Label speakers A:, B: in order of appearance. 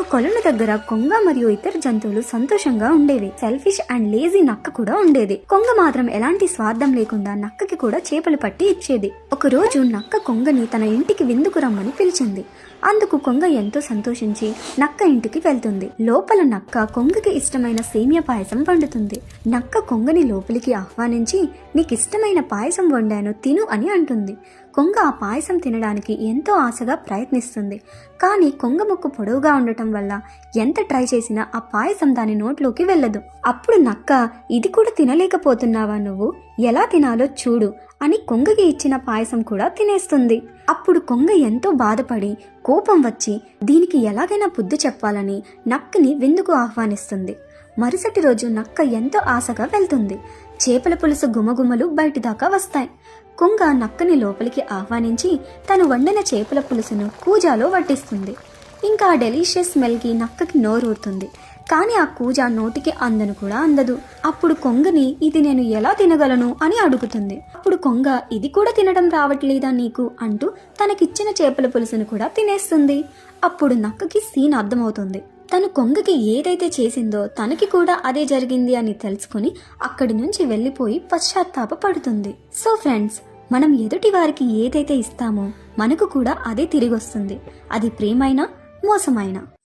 A: ఒక కొలను దగ్గర కొంగ మరియు ఇతర జంతువులు సంతోషంగా ఉండేవి. సెల్ఫిష్ అండ్ లేజీ నక్క కూడా ఉండేది. కొంగ మాత్రం ఎలాంటి స్వార్థం లేకుండా నక్కకి కూడా చేపలు పట్టి ఇచ్చేది. ఒక రోజు నక్క కొంగని తన ఇంటికి విందుకు రమ్మని పిలిచింది. అందుకు కొంగ ఎంతో సంతోషించి నక్క ఇంటికి వెళ్తుంది. లోపల నక్క కొంగకి ఇష్టమైన సేమియా పాయసం వండుతుంది. నక్క కొంగని లోపలికి ఆహ్వానించి నీకిష్టమైన పాయసం వండాను తిను అని అంటుంది. కొంగ ఆ పాయసం తినడానికి ఎంతో ఆశగా ప్రయత్నిస్తుంది. కానీ కొంగ ముక్కు పొడవుగా ఉండటం వల్ల ఎంత ట్రై చేసినా ఆ పాయసం దాని నోట్లోకి వెళ్ళదు. అప్పుడు నక్క, ఇది కూడా తినలేకపోతున్నావా నువ్వు, ఎలా తినాలో చూడు అని కొంగకి ఇచ్చిన పాయసం కూడా తినేస్తుంది. అప్పుడు కొంగ ఎంతో బాధపడి కోపం వచ్చి దీనికి ఎలాగైనా బుద్ధి చెప్పాలని నక్కని విందుకు ఆహ్వానిస్తుంది. మరుసటి రోజు నక్క ఎంతో ఆశగా వెళ్తుంది. చేపల పులుసు గుమగుమలు బయటి దాకా వస్తాయి. కొంగ నక్కని లోపలికి ఆహ్వానించి తను వండిన చేపల పులుసును కూజాలో వడ్డిస్తుంది. ఇంకా ఆ డెలీషియస్ స్మెల్కి నక్కకి నోరూరుతుంది. కానీ ఆ కూజ నోటికి అందను కూడా అందదు. అప్పుడు కొంగని ఇది నేను ఎలా తినగలను అని అడుగుతుంది. అప్పుడు కొంగ, ఇది కూడా తినడం రావట్లేదా నీకు అంటూ తనకిచ్చిన చేపల పులుసును కూడా తినేస్తుంది. అప్పుడు నక్కకి సీన్ అర్థమవుతుంది. తను కొంగకి ఏదైతే చేసిందో తనకి కూడా అదే జరిగింది అని తెలుసుకుని అక్కడి నుంచి వెళ్ళిపోయి పశ్చాత్తాపపడుతుంది. సో ఫ్రెండ్స్, మనం ఎదుటి వారికి ఏదైతే ఇస్తామో మనకు కూడా అదే తిరిగి వస్తుంది. అది ప్రేమైనా మోసమైనా.